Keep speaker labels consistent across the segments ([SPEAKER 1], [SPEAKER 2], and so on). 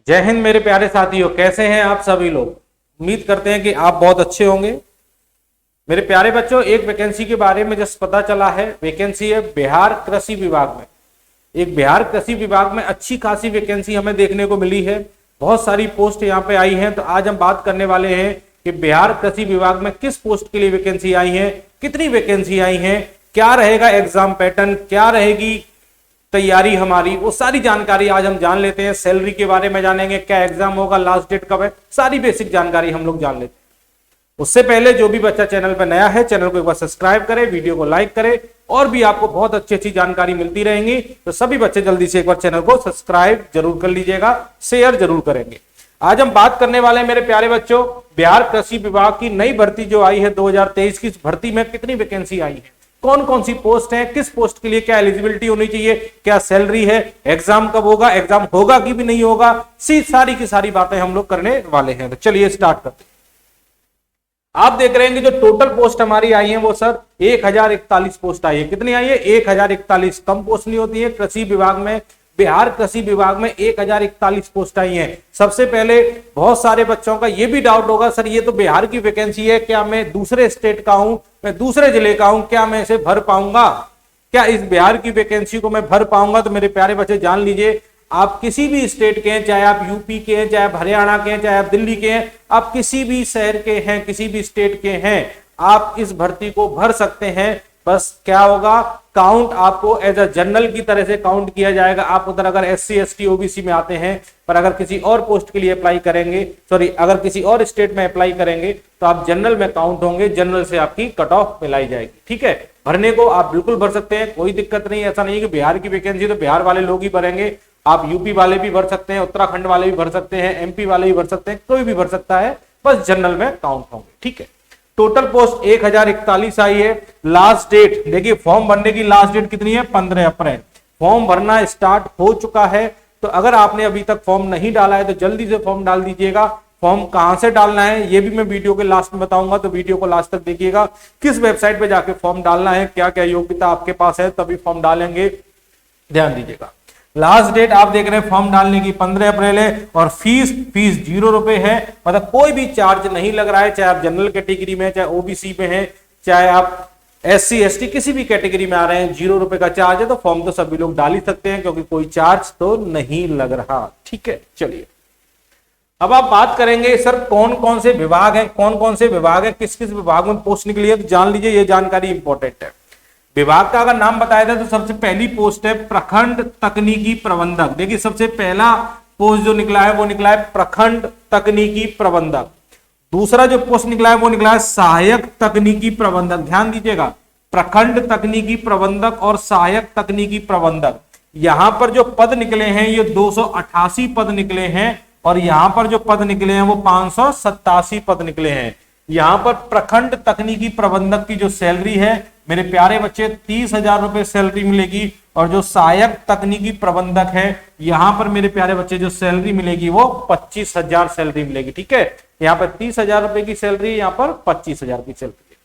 [SPEAKER 1] जय हिंद मेरे प्यारे साथियों, कैसे हैं आप सभी लोग। उम्मीद करते हैं कि आप बहुत अच्छे होंगे। मेरे प्यारे बच्चों, एक वैकेंसी के बारे में जस्ट पता चला है। वैकेंसी है बिहार कृषि विभाग में। एक बिहार कृषि विभाग में अच्छी खासी वैकेंसी हमें देखने को मिली है। बहुत सारी पोस्ट यहाँ पे आई हैं। तो आज हम बात करने वाले हैं कि बिहार कृषि विभाग में किस पोस्ट के लिए वैकेंसी आई है, कितनी वैकेंसी आई है, क्या रहेगा एग्जाम पैटर्न, क्या रहेगी तैयारी हमारी, वो सारी जानकारी आज हम जान लेते हैं। सैलरी के बारे में जानेंगे, क्या एग्जाम होगा, लास्ट डेट कब है, सारी बेसिक जानकारी हम लोग जान लेते हैं। उससे पहले जो भी बच्चा चैनल पर नया है, चैनल को एक बार सब्सक्राइब करे, वीडियो को लाइक करे, और भी आपको बहुत अच्छी अच्छी जानकारी मिलती रहेंगी। तो सभी बच्चे जल्दी से एक बार चैनल को सब्सक्राइब जरूर कर लीजिएगा, शेयर जरूर करेंगे। आज हम बात करने वाले हैं मेरे प्यारे बच्चों, बिहार कृषि विभाग की नई भर्ती जो आई है 2023 की, भर्ती में कितनी वैकेंसी आई है, कौन कौन सी पोस्ट है, किस पोस्ट के लिए क्या एलिजिबिलिटी होनी चाहिए, क्या सैलरी है, एग्जाम कब होगा, एग्जाम होगा कि भी नहीं होगा, सारी की सारी बातें हम लोग करने वाले हैं। तो चलिए स्टार्ट करते हैं। आप देख रहे हैं कि जो टोटल पोस्ट हमारी आई है वो सर 1041 पोस्ट आई है। कितनी आई है? 1041। कम पोस्ट नहीं होती है कृषि विभाग में। बिहार कृषि विभाग में 1041 पोस्ट आई है। सबसे पहले बहुत सारे बच्चों का ये भी डाउट होगा, सर ये तो बिहार की वैकेंसी है, क्या मैं दूसरे स्टेट का हूं, मैं दूसरे जिले का हूं, क्या मैं इसे भर पाऊंगा, क्या इस बिहार की वैकेंसी को मैं भर पाऊंगा? तो मेरे प्यारे बच्चे जान लीजिए, आप किसी भी स्टेट के हैं, चाहे आप यूपी के हैं, चाहे आप हरियाणा के हैं, चाहे आप दिल्ली के हैं, आप किसी भी शहर के हैं, किसी भी स्टेट के हैं, आप इस भर्ती को भर सकते हैं। बस क्या होगा, काउंट आपको एज अ जनरल की तरह से काउंट किया जाएगा। आप उधर अगर SC ST OBC में आते हैं, पर अगर किसी और पोस्ट के लिए अप्लाई करेंगे, अगर किसी और स्टेट में अप्लाई करेंगे तो आप जनरल में काउंट होंगे, जनरल से आपकी कट ऑफ मिलाई जाएगी। ठीक है, भरने को आप बिल्कुल भर सकते हैं, कोई दिक्कत नहीं। ऐसा नहीं है कि बिहार की वैकेंसी तो बिहार वाले लोग ही भरेंगे, आप यूपी वाले भी भर सकते हैं, उत्तराखंड वाले भी भर सकते हैं, MP वाले भी भर सकते हैं, कोई भी भर सकता है, बस जनरल में काउंट होंगे। ठीक है, टोटल पोस्ट 1041 आई है। लास्ट डेट देखिए, फॉर्म भरने की लास्ट डेट कितनी है? 15 अप्रैल। फॉर्म भरना स्टार्ट हो चुका है। तो अगर आपने अभी तक फॉर्म नहीं डाला है तो जल्दी से फॉर्म डाल दीजिएगा। फॉर्म कहां से डालना है ये भी मैं वीडियो के लास्ट में बताऊंगा, तो वीडियो को लास्ट तक देखिएगा। किस वेबसाइट पे जाके फॉर्म डालना है, क्या क्या योग्यता आपके पास है, तभी फॉर्म डालेंगे, ध्यान दीजिएगा। लास्ट डेट आप देख रहे हैं फॉर्म डालने की 15 अप्रैल है। और फीस 0 रुपए है, मतलब कोई भी चार्ज नहीं लग रहा है। चाहे आप जनरल कैटेगरी में, चाहे OBC में हैं, चाहे आप SC ST किसी भी कैटेगरी में आ रहे हैं, 0 रुपए का चार्ज है। तो फॉर्म तो सभी लोग डाल ही सकते हैं, क्योंकि कोई चार्ज तो नहीं लग रहा। ठीक है, चलिए अब आप बात करेंगे सर कौन कौन से विभाग है, कौन कौन से विभाग है, किस किस विभाग में पोस्ट निकली है। तो जान लीजिए, ये जानकारी इंपॉर्टेंट है। विभाग का अगर नाम बताया जाए तो सबसे पहली पोस्ट है प्रखंड तकनीकी प्रबंधक। देखिए, सबसे पहला पोस्ट जो निकला है वो निकला है प्रखंड तकनीकी प्रबंधक। दूसरा जो पोस्ट निकला है वो निकला है सहायक तकनीकी प्रबंधक। ध्यान दीजिएगा, प्रखंड तकनीकी प्रबंधक और सहायक तकनीकी प्रबंधक। यहां पर जो पद निकले हैं ये 288 पद निकले हैं, और यहां पर जो पद निकले हैं वो 587 पद निकले हैं। यहां पर प्रखंड तकनीकी प्रबंधक की जो सैलरी है मेरे प्यारे बच्चे 30,000 रुपए सैलरी मिलेगी। और जो सहायक तकनीकी प्रबंधक है यहां पर मेरे प्यारे बच्चे जो सैलरी मिलेगी वो 25,000 सैलरी मिलेगी। ठीक है, यहां पर 30,000 रुपए की सैलरी, यहां पर 25,000 की सैलरी।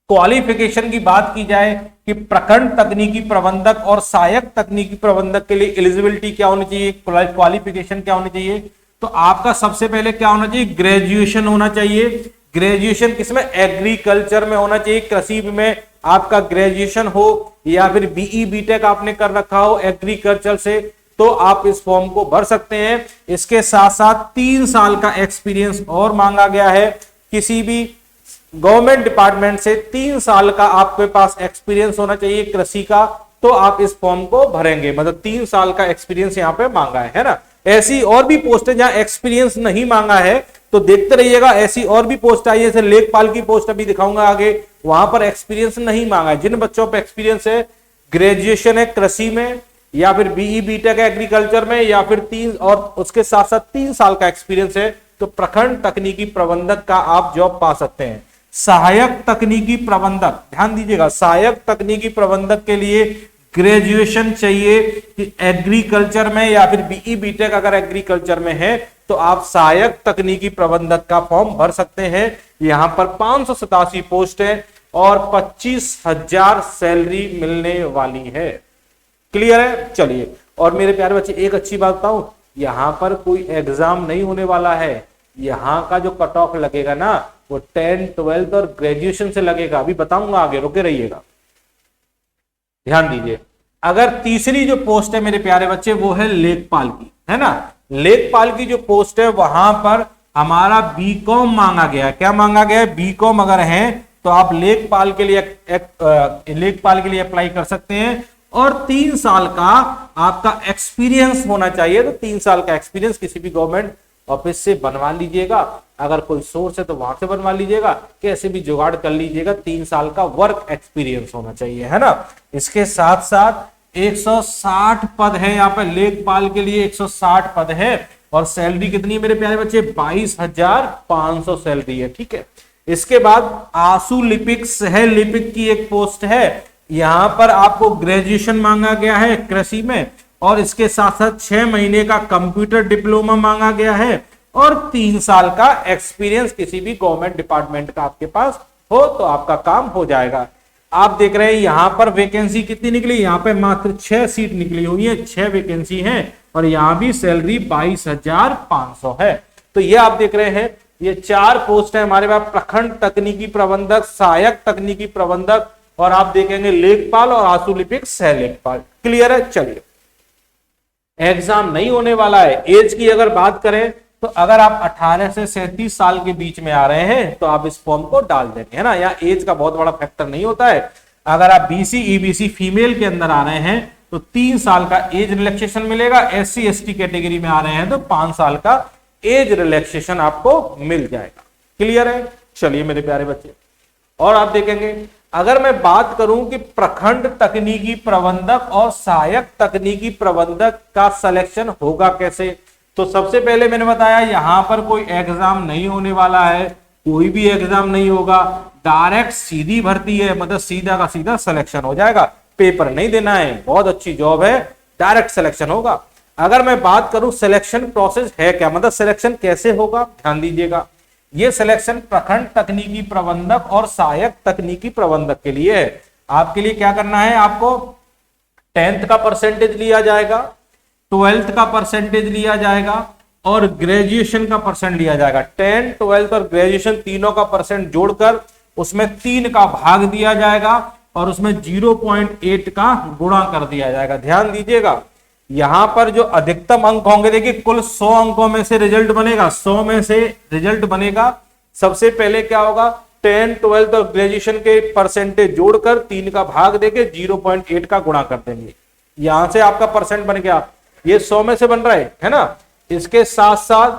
[SPEAKER 1] क्वालिफिकेशन की बात की जाए कि प्रखंड तकनीकी प्रबंधक और सहायक तकनीकी प्रबंधक के लिए एलिजिबिलिटी क्या होनी चाहिए, क्वालिफिकेशन क्या होनी चाहिए, तो आपका सबसे पहले क्या होना चाहिए? ग्रेजुएशन होना चाहिए। ग्रेजुएशन किसमें? एग्रीकल्चर में होना चाहिए। कृषि में आपका ग्रेजुएशन हो, या फिर BE BTech आपने कर रखा हो एग्रीकल्चर से, तो आप इस फॉर्म को भर सकते हैं। इसके साथ साथ 3 साल का एक्सपीरियंस और मांगा गया है। किसी भी गवर्नमेंट डिपार्टमेंट से 3 साल का आपके पास एक्सपीरियंस होना चाहिए कृषि का, तो आप इस फॉर्म को भरेंगे। मतलब 3 साल का एक्सपीरियंस यहाँ पे मांगा है ना। ऐसी और भी पोस्ट है जहां एक्सपीरियंस नहीं मांगा है, तो देखते रहिएगा। ऐसी और भी पोस्ट आई है, जैसे लेखपाल की पोस्ट अभी दिखाऊंगा आगे, वहां पर एक्सपीरियंस नहीं मांगा है। जिन बच्चों पर एक्सपीरियंस है, ग्रेजुएशन है कृषि में, या फिर BE BTech है एग्रीकल्चर में, या फिर 3 और उसके साथ साथ 3 साल का एक्सपीरियंस है, तो प्रखंड तकनीकी प्रबंधक का आप जॉब पा सकते हैं। सहायक तकनीकी प्रबंधक, ध्यान दीजिएगा, सहायक तकनीकी प्रबंधक के लिए ग्रेजुएशन चाहिए कि एग्रीकल्चर में, या फिर BE BTech अगर एग्रीकल्चर में है तो आप सहायक तकनीकी प्रबंधक का फॉर्म भर सकते हैं। यहां पर 587 पोस्ट है और 25,000 सैलरी मिलने वाली है। क्लियर है? चलिए, और मेरे प्यारे बच्चे एक अच्छी बात बताऊं, यहाँ पर कोई एग्जाम नहीं होने वाला है। यहाँ का जो कट ऑफ लगेगा ना वो 10, 12 और ग्रेजुएशन से लगेगा। अभी बताऊंगा आगे, रुके रहिएगा, ध्यान दीजिए। अगर तीसरी जो पोस्ट है मेरे प्यारे बच्चे वो है लेखपाल की, है ना। लेखपाल की जो पोस्ट है वहां पर हमारा बीकॉम मांगा गया है। क्या मांगा गया है? बीकॉम अगर है तो आप लेखपाल के लिए अप्लाई कर सकते हैं और 3 साल का आपका एक्सपीरियंस होना चाहिए। तो 3 साल का एक्सपीरियंस किसी भी गवर्नमेंट ऑफिस से बनवा लीजिएगा। अगर कोई सोर्स है तो वहां से बनवा लीजिएगा, कैसे भी जुगाड़ कर लीजिएगा। 3 साल का वर्क एक्सपीरियंस होना चाहिए, है ना। इसके साथ साथ 160 पद है यहाँ पे लेखपाल के लिए, 160 पद है। और सैलरी कितनी है मेरे प्यारे बच्चे? 22,500 सैलरी है, ठीक है। इसके बाद आशु लिपिक सह लिपिक की एक पोस्ट है। यहां पर आपको ग्रेजुएशन मांगा गया है कृषि में, और इसके साथ साथ 6 महीने का कंप्यूटर डिप्लोमा मांगा गया है और 3 साल का एक्सपीरियंस किसी भी गवर्नमेंट डिपार्टमेंट का आपके पास हो तो आपका काम हो जाएगा। आप देख रहे हैं यहां पर वैकेंसी कितनी निकली, यहां पे मात्र 6 सीट निकली हुई है, 6 वैकेंसी है और यहां भी सैलरी 22,500 है। तो ये आप देख रहे हैं ये 4 पोस्ट है हमारे पास, प्रखंड तकनीकी प्रबंधक, सहायक तकनीकी प्रबंधक और आप देखेंगे लेखपाल और आशु लिपिक सह लेखपाल। क्लियर है? चलिए, एग्जाम नहीं होने वाला है। एज की अगर बात करें तो अगर आप 18 से 37 साल के बीच में आ रहे हैं तो आप इस फॉर्म को डाल देंगे, है ना। यहाँ एज का बहुत बड़ा फैक्टर नहीं होता है। अगर आप बीसी ईबीसी फीमेल के अंदर आ रहे हैं तो 3 साल का एज रिलैक्सेशन मिलेगा। एससी एसटी कैटेगरी में आ रहे हैं तो 5 साल का एज रिलैक्सेशन आपको मिल जाएगा। क्लियर है? चलिए मेरे प्यारे बच्चे, और आप देखेंगे अगर मैं बात करूं कि प्रखंड तकनीकी प्रबंधक और सहायक तकनीकी प्रबंधक का सिलेक्शन होगा कैसे, तो सबसे पहले मैंने बताया यहां पर कोई एग्जाम नहीं होने वाला है, कोई भी एग्जाम नहीं होगा, डायरेक्ट सीधी भर्ती है, मतलब सीधा का सीधा सिलेक्शन हो जाएगा, पेपर नहीं देना है। बहुत अच्छी जॉब है, डायरेक्ट सिलेक्शन होगा। अगर मैं बात करूं सिलेक्शन प्रोसेस है क्या, मतलब सिलेक्शन कैसे होगा, ध्यान दीजिएगा। ये सिलेक्शन प्रखंड तकनीकी प्रबंधक और सहायक तकनीकी प्रबंधक के लिए है। आपके लिए क्या करना है, आपको 10th का परसेंटेज लिया जाएगा, 12th का परसेंटेज लिया जाएगा और ग्रेजुएशन का परसेंट लिया जाएगा। 10, 12 और ग्रेजुएशन तीनों का परसेंट जोड़कर उसमें 3 का भाग दिया जाएगा और उसमें 0.8 का गुणा कर दिया जाएगा। ध्यान दीजिएगा, यहां पर जो अधिकतम अंक होंगे, देखिए कुल 100 अंकों में से रिजल्ट बनेगा, 100 में से रिजल्ट बनेगा। सबसे पहले क्या होगा, 10, 12 और ग्रेजुएशन के परसेंटेज जोड़कर 3 का भाग देके 0.8 का गुणा कर देंगे। यहां से आपका परसेंट बन गया, ये 100 में से बन रहा है ना। इसके साथ साथ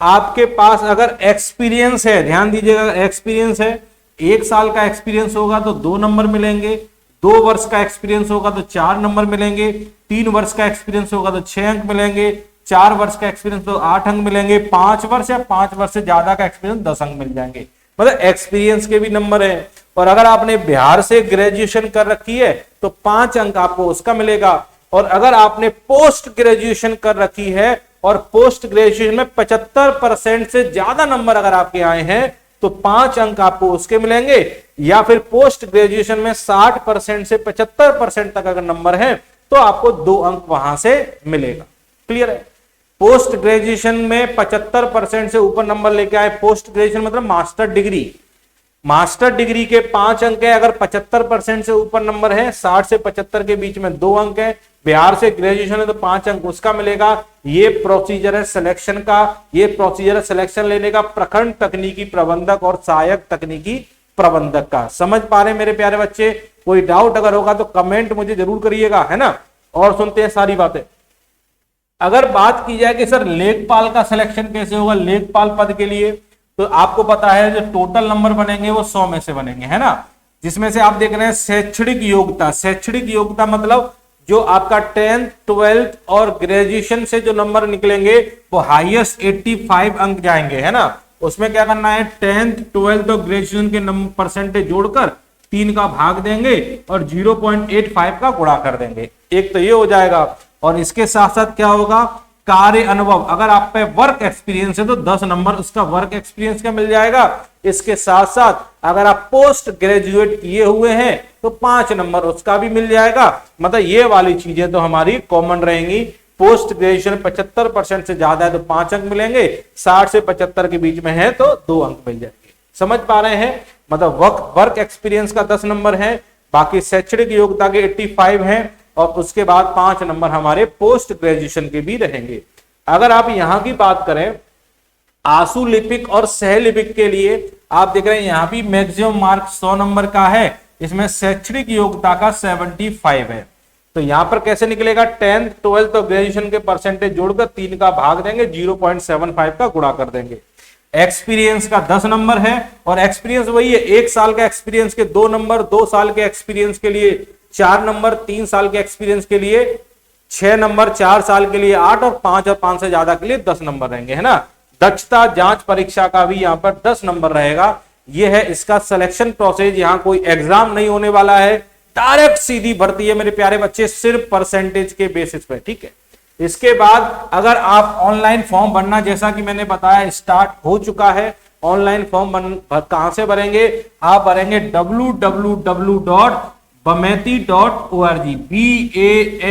[SPEAKER 1] आपके पास अगर एक्सपीरियंस है, ध्यान दीजिएगा, एक्सपीरियंस है, 1 साल का एक्सपीरियंस होगा तो 2 नंबर मिलेंगे, 2 वर्ष का एक्सपीरियंस होगा तो 4 नंबर मिलेंगे, 3 वर्ष का एक्सपीरियंस होगा तो 6 अंक मिलेंगे, 4 वर्ष का एक्सपीरियंस तो 8 अंक मिलेंगे, 5 वर्ष या 5 वर्ष से ज्यादा का एक्सपीरियंस 10 अंक मिल जाएंगे। मतलब एक्सपीरियंस के भी नंबर है। और अगर आपने बिहार से ग्रेजुएशन कर रखी है तो 5 अंक आपको उसका मिलेगा। और अगर आपने पोस्ट ग्रेजुएशन कर रखी है और पोस्ट ग्रेजुएशन में 75% से ज्यादा नंबर अगर आपके आए हैं तो 5 अंक आपको उसके मिलेंगे। या फिर पोस्ट ग्रेजुएशन में 60% से 75% तक अगर नंबर है तो आपको 2 अंक वहां से मिलेगा। क्लियर है? पोस्ट ग्रेजुएशन में 75% से ऊपर नंबर लेके आए, पोस्ट ग्रेजुएशन मतलब मास्टर डिग्री, मास्टर डिग्री के 5 अंक है। अगर 75% से ऊपर नंबर है, 60 से 75 के बीच में 2 अंक है। बिहार से ग्रेजुएशन है तो 5 अंक उसका मिलेगा। ये प्रोसीजर है सिलेक्शन का, ये प्रोसीजर है सिलेक्शन लेने का प्रखंड तकनीकी प्रबंधक और सहायक तकनीकी प्रबंधक का। समझ पा रहे हैं मेरे प्यारे बच्चे? कोई डाउट अगर होगा तो कमेंट मुझे जरूर करिएगा, है ना। और सुनते हैं सारी बातें। अगर बात की जाए कि सर लेखपाल का सिलेक्शन कैसे होगा, लेखपाल पद के लिए, तो आपको पता है जो टोटल नंबर बनेंगे वो 100 में से बनेंगे, है ना। जिसमें से आप देख रहे हैं शैक्षणिक योग्यता, शैक्षणिक योग्यता मतलब जो आपका 10th, 12th और ग्रेजुएशन से जो नंबर निकलेंगे वो हाईएस्ट 85 अंक जाएंगे, है ना। उसमें क्या करना है, 10th, 12th और ग्रेजुएशन के नंबर परसेंटेज जोड़कर 3 का भाग देंगे और 0.85 का गुणा कर देंगे। एक तो ये हो जाएगा। और इसके साथ साथ क्या होगा, कार्य अनुभव, अगर आप पे वर्क एक्सपीरियंस है तो 10 नंबर उसका वर्क एक्सपीरियंस का मिल जाएगा। इसके साथ साथ अगर आप पोस्ट ग्रेजुएट किए हुए हैं तो 5 नंबर उसका भी मिल जाएगा। मतलब ये वाली चीजें तो हमारी कॉमन रहेंगी। पोस्ट ग्रेजुएशन 75% से ज्यादा है तो 5 अंक मिलेंगे, 60 से 75 के बीच में है तो 2 अंक मिल जाएंगे। समझ पा रहे हैं? मतलब वर्क एक्सपीरियंस का 10 नंबर है, बाकी शैक्षणिक योग्यता के 85 हैं और उसके बाद 5 नंबर हमारे पोस्ट ग्रेजुएशन के भी रहेंगे। अगर आप यहां की बात करें आशु लिपिक और सह लिपिक के लिए, आप देख रहे हैं यहां भी मैक्सिमम मार्क 100 नंबर का है, इसमें शैक्षणिक योग्यता का 75 है। तो यहां पर कैसे निकलेगा? 10th 12th और ग्रेजुएशन के परसेंटेज जोड़कर 3 का भाग देंगे, 0.75 का गुणा कर देंगे। एक्सपीरियंस का 10 नंबर है और एक्सपीरियंस वही है, 1 साल का एक्सपीरियंस के 2 नंबर, 2 साल के एक्सपीरियंस के लिए 4 नंबर, 3 साल के एक्सपीरियंस के लिए 6 नंबर, 4 साल के लिए 8 और 5 से ज्यादा के लिए 10 नंबर रहेंगे, है ना। दक्षता जांच परीक्षा का भी यहां पर 10 नंबर रहेगा। यह है इसका सिलेक्शन प्रोसेस। यहां कोई एग्जाम नहीं होने वाला है, डायरेक्ट सीधी भर्ती है मेरे प्यारे बच्चे, सिर्फ परसेंटेज के बेसिस पे, ठीक है। इसके बाद अगर आप ऑनलाइन फॉर्म भरना, जैसा कि मैंने बताया स्टार्ट हो चुका है, ऑनलाइन फॉर्म कहां से भरेंगे? आप भरेंगे www.bameti.org,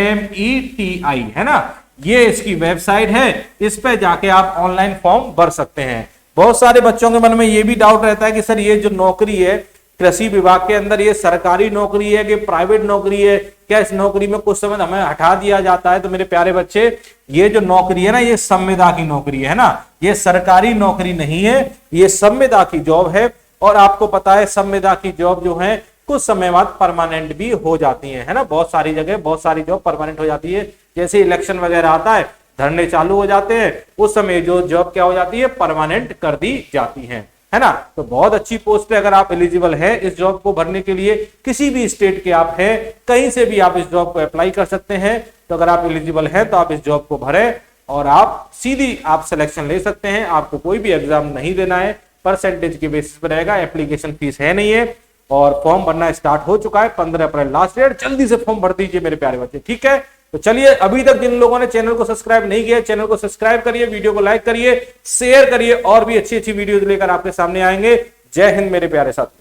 [SPEAKER 1] BAMETI, है ना, ये इसकी वेबसाइट है, इस पे जाके आप ऑनलाइन फॉर्म भर सकते हैं। बहुत सारे बच्चों के मन में ये भी डाउट रहता है कि सर ये जो नौकरी है कृषि विभाग के अंदर, ये सरकारी नौकरी है कि प्राइवेट नौकरी है, क्या इस नौकरी में कुछ समय हमें हटा दिया जाता है? तो मेरे प्यारे बच्चे, ये जो नौकरी है ना, ये संविदा की नौकरी है ना, ये सरकारी नौकरी नहीं है, ये संविदा की जॉब है। और आपको पता है संविदा की जॉब जो है कुछ समय बाद परमानेंट भी हो जाती है ना। बहुत सारी जगह बहुत सारी जॉब परमानेंट हो जाती है, जैसे इलेक्शन वगैरह आता है, धरने चालू हो जाते हैं, उस समय जो जॉब क्या हो जाती है, परमानेंट कर दी जाती है ना। तो बहुत अच्छी पोस्ट है, अगर आप एलिजिबल हैं इस जॉब को भरने के लिए, किसी भी स्टेट के आप हैं, कहीं से भी आप इस जॉब को अप्लाई कर सकते हैं। तो अगर आप एलिजिबल हैं तो आप इस जॉब को भरें और आप सीधी आप सिलेक्शन ले सकते हैं। आपको कोई भी एग्जाम नहीं देना है, परसेंटेज के बेसिस पर रहेगा, एप्लीकेशन फीस है नहीं है और फॉर्म भरना स्टार्ट हो चुका है। 15 अप्रैल लास्ट डेट, जल्दी से फॉर्म भर दीजिए मेरे प्यारे बच्चे, ठीक है। तो चलिए, अभी तक जिन लोगों ने चैनल को सब्सक्राइब नहीं किया, चैनल को सब्सक्राइब करिए, वीडियो को लाइक करिए, शेयर करिए, और भी अच्छी अच्छी वीडियो लेकर आपके सामने आएंगे। जय हिंद मेरे प्यारे साथी।